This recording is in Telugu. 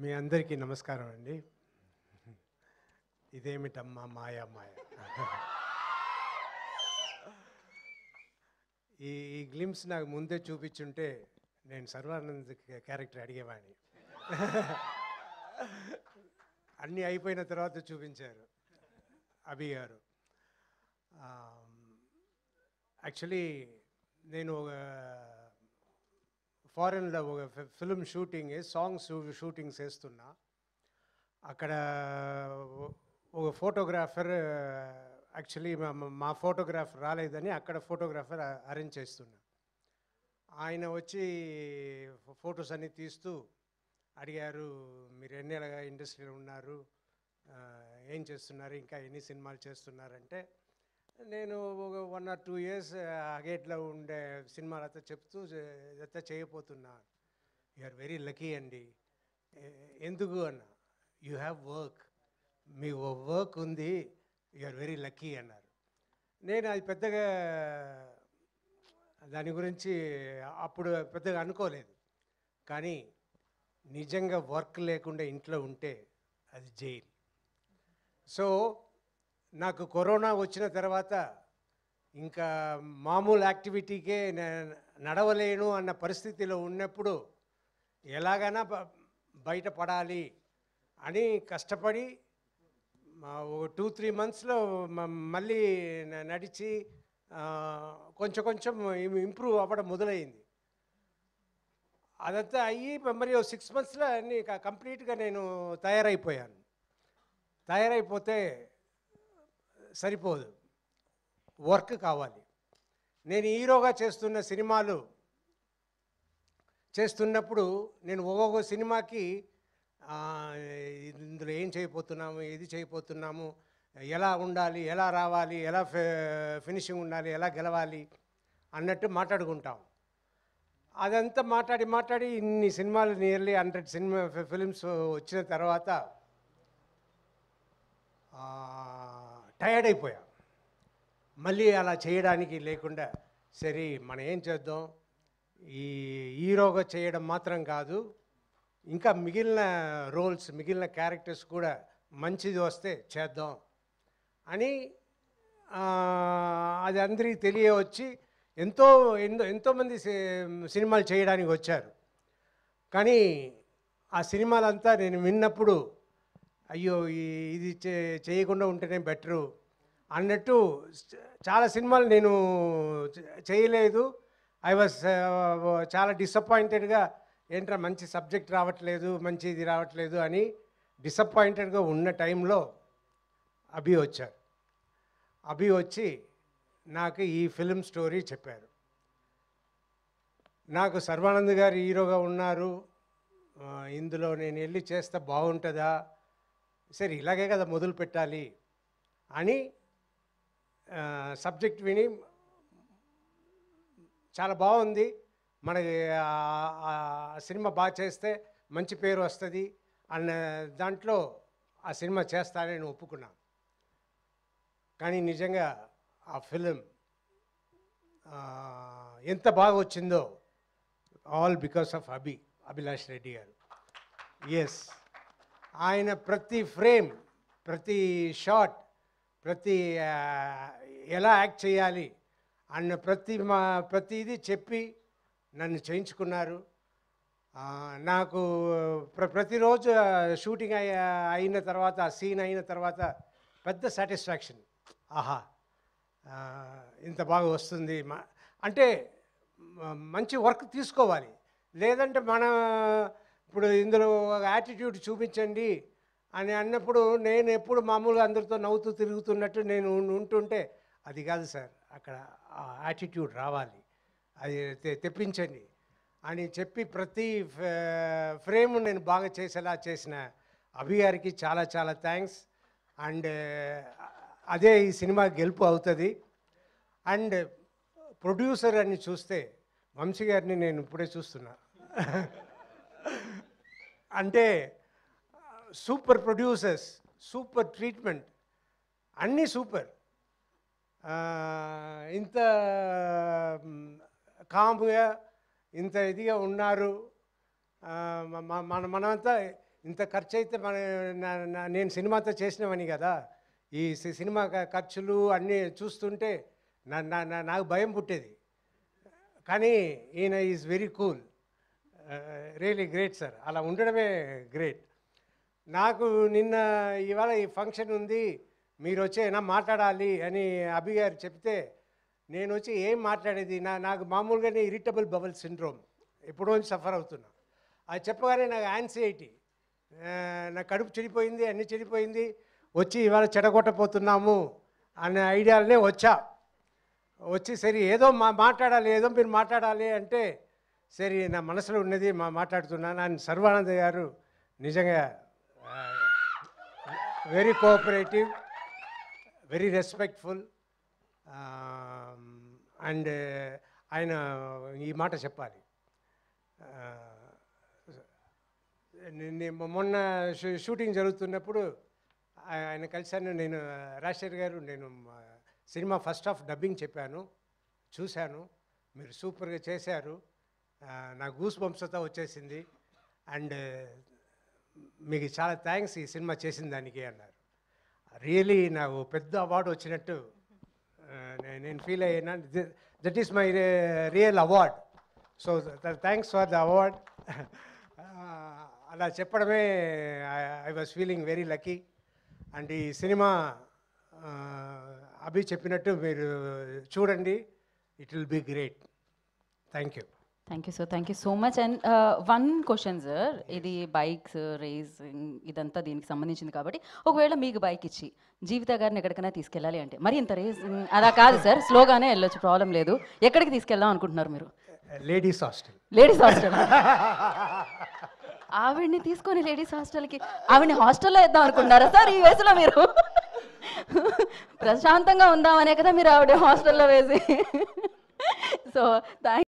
మీ అందరికీ నమస్కారం అండి. ఇదేమిటమ్మా మాయా మాయ. ఈ ఈ గ్లిమ్స్ నాకు ముందే చూపించుంటే నేను సర్వానంద్ క్యారెక్టర్ అడిగేవాడిని. అన్నీ అయిపోయిన తర్వాత చూపించారు అభి గారు. యాక్చువల్లీ నేను ఒక ఫారెన్లో ఒక ఫిల్మ్ షూటింగ్ సాంగ్స్ షూటింగ్స్ వేస్తున్నా. అక్కడ ఒక ఫోటోగ్రాఫర్ యాక్చువల్లీ మా ఫోటోగ్రాఫర్ రాలేదని అక్కడ ఫోటోగ్రాఫర్ అరేంజ్ చేస్తున్నా. ఆయన వచ్చి ఫొటోస్ అన్నీ తీస్తూ అడిగారు, మీరు ఎన్నేళ్ళగా ఇండస్ట్రీలో ఉన్నారు, ఏం చేస్తున్నారు, ఇంకా ఎన్ని సినిమాలు చేస్తున్నారంటే నేను ఒక 1 or 2 years అగేట్లో ఉండే సినిమాలతో చెప్తూ ఇదంతా చేయబోతున్నా. యు ఆర్ వెరీ లక్కీ అండి. ఎందుకు అన్న, you have work, me work ఉంది, యు ఆర్ వెరీ లక్కీ అన్నారు. నేను అది పెద్దగా దాని గురించి అప్పుడు పెద్దగా అనుకోలేదు. కానీ నిజంగా వర్క్ లేకుండా ఇంట్లో ఉంటే అది జైలు. సో నాకు కరోనా వచ్చిన తర్వాత ఇంకా మామూలు యాక్టివిటీకే నడవలేను అన్న పరిస్థితిలో ఉన్నప్పుడు ఎలాగైనా బయటపడాలి అని కష్టపడి ఒక 2-3 monthsలో మళ్ళీ నడిచి కొంచెం కొంచెం ఇంప్రూవ్ అవ్వడం మొదలైంది. అదంతా అయ్యి మరి 6 monthsలో అన్నీ కంప్లీట్గా నేను తయారైపోయాను. తయారైపోతే సరిపోదు, వర్క్ కావాలి. నేను హీరోగా చేస్తున్న సినిమాలు చేస్తున్నప్పుడు నేను ఒక్కొక్క సినిమాకి ఇందులో ఏం చేయబోతున్నాము, ఏది చేయబోతున్నాము, ఎలా ఉండాలి, ఎలా రావాలి, ఎలా ఫినిషింగ్ ఉండాలి, ఎలా గెలవాలి అన్నట్టు మాట్లాడుకుంటాం. అదంతా మాట్లాడి ఇన్ని సినిమాలు నియర్లీ 100 ఫిలిమ్స్ వచ్చిన తర్వాత టయర్డ్ అయిపోయా. మళ్ళీ అలా చేయడానికి లేకుండా సరే మనం ఏం చేద్దాం, ఈ హీరోగా చేయడం మాత్రం కాదు, ఇంకా మిగిలిన రోల్స్, మిగిలిన క్యారెక్టర్స్ కూడా మంచిది వస్తే చేద్దాం అని అది అందరికీ తెలియవచ్చి ఎంతోమంది సినిమాలు చేయడానికి వచ్చారు. కానీ ఆ సినిమాలంతా నేను విన్నప్పుడు అయ్యో ఇది చేయకుండా ఉంటేనే బెటరు అన్నట్టు చాలా సినిమాలు నేను చేయలేదు. ఐ వాజ్ చాలా డిసప్పాయింటెడ్గా, ఏంట్రా మంచి సబ్జెక్ట్ రావట్లేదు, మంచి ఇది రావట్లేదు అని డిసప్పాయింటెడ్గా ఉన్న టైంలో అభి వచ్చారు. అభి వచ్చి నాకు ఈ ఫిల్మ్ స్టోరీ చెప్పారు. నాకు సర్వానంద్ గారు హీరోగా ఉన్నారు, ఇందులో నేను వెళ్ళి చేస్తే బాగుంటుందా, సరే ఇలాగే కదా మొదలు పెట్టాలి అని సబ్జెక్ట్ విని చాలా బాగుంది, మనకి సినిమా బాగా చేస్తే మంచి పేరు వస్తుంది అన్న దాంట్లో ఆ సినిమా చేస్తానని ఒప్పుకున్నాను. కానీ నిజంగా ఆ ఫిలిం ఎంత బాగా వచ్చిందో all because of Abhilash Reddy గారు. ఎస్, ఆయన ప్రతి ఫ్రేమ్, ప్రతి షాట్, ప్రతి ఎలా యాక్ట్ చేయాలి అన్న ప్రతిదీ చెప్పి నన్ను చేయించుకున్నారు. నాకు ప్రతిరోజు షూటింగ్ అయిన తర్వాత, ఆ సీన్ అయిన తర్వాత పెద్ద సాటిస్ఫాక్షన్. ఆహా, ఇంత బాగా వస్తుంది అంటే మంచి వర్క్ తీసుకోవాలి. లేదంటే ఇప్పుడు ఇందులో యాటిట్యూడ్ చూపించండి అని అన్నప్పుడు నేను ఎప్పుడు మామూలుగా అందరితో నవ్వుతూ తిరుగుతున్నట్టు నేను ఉంటుంటే అది కాదు సార్, అక్కడ యాటిట్యూడ్ రావాలి, అది తెప్పించండి అని చెప్పి ప్రతి ఫ్రేమ్ నేను బాగా చేసేలా చేసిన అభి గారికి చాలా చాలా థ్యాంక్స్. అండ్ అదే ఈ సినిమా గెలుపు అవుతుంది. అండ్ ప్రొడ్యూసర్ అని చూస్తే వంశీ గారిని నేను ఇప్పుడే చూస్తున్నా. అంటే సూపర్ ప్రొడ్యూసర్స్, సూపర్ ట్రీట్మెంట్, అన్నీ సూపర్. ఇంత కామ్గా, ఇంత ఇదిగా ఉన్నారు. మనమంతా ఇంత ఖర్చు అయితే నేను సినిమాతో చేసినవని కదా, ఈ సినిమా ఖర్చులు అన్నీ చూస్తుంటే నాకు భయం పుట్టేది. కానీ ఈయన is very cool, really great sir. అలా ఉండడమే గ్రేట్. నాకు ఇవాళ ఈ ఫంక్షన్ ఉంది, మీరు వచ్చేనా మాట్లాడాలి అని అభి గారు చెప్తే నేను వచ్చి ఏం మాట్లాడేది, నాకు మామూలుగానే ఇరిటబుల్ బబుల్ సిండ్రోమ్ ఎప్పుడో సఫర్ అవుతున్నా. అది చెప్పగానే నాకు యాంగ్జైటీ, నా కడుపు చెడిపోయింది, అన్నీ చెడిపోయింది, వచ్చి ఇవాళ చెడగొట్టపోతున్నాము అనే ఐడియాలనే వచ్చి సరే ఏదో మాట్లాడాలి, ఏదో మీరు మాట్లాడాలి అంటే సరే నా మనసులో ఉన్నది మాట్లాడుతున్నాను. ఆయన సర్వానంద్ గారు నిజంగా very cooperative, very respectful. And ఆయన ఈ మాట చెప్పాలి, మొన్న షూటింగ్ జరుగుతున్నప్పుడు ఆయన కలిశాను. నేను రాజశేఖర్ గారు, నేను సినిమా ఫస్ట్ హాఫ్ డబ్బింగ్ చెప్పాను, చూశాను, మీరు సూపర్గా చేశారు, నా గూస్ బంప్స్తో వచ్చేసింది, అండ్ మీకు చాలా థ్యాంక్స్ ఈ సినిమా చేసిన దానికి అన్నారు. రియలీ నాకు పెద్ద అవార్డు వచ్చినట్టు నేను ఫీల్ అయ్యాను. That is my real award. So thanks for the award. అలా చెప్పడమే I was feeling very lucky. And ఈ సినిమా అభి చెప్పినట్టు మీరు చూడండి, it will be great. Thank you. Thank you sir, thank you so much. And one question sir, ఇది బైక్స్ రేసింగ్ ఇదంతా దీనికి సంబంధించింది కాబట్టి ఒకవేళ మీకు బైక్ ఇచ్చి జీవిత గారిని ఎక్కడికైనా తీసుకెళ్ళాలి అంటే, మరి ఇంత రేసింగ్ అలా కాదు సార్, స్లోగానే వెళ్ళొచ్చు, ప్రాబ్లం లేదు, ఎక్కడికి తీసుకెళ్దాం అనుకుంటున్నారు మీరు? Ladies hostel. Ladies hostel? ఆవిడ్ని తీసుకొని లేడీస్ హాస్టల్కి, ఆవిడ్ని హాస్టల్లో వేద్దాం అనుకుంటున్నారా సార్ ఈ వయసులో మీరు? ప్రశాంతంగా ఉందామనే కదా మీరు ఆవిడ హాస్టల్లో వేసి. So thank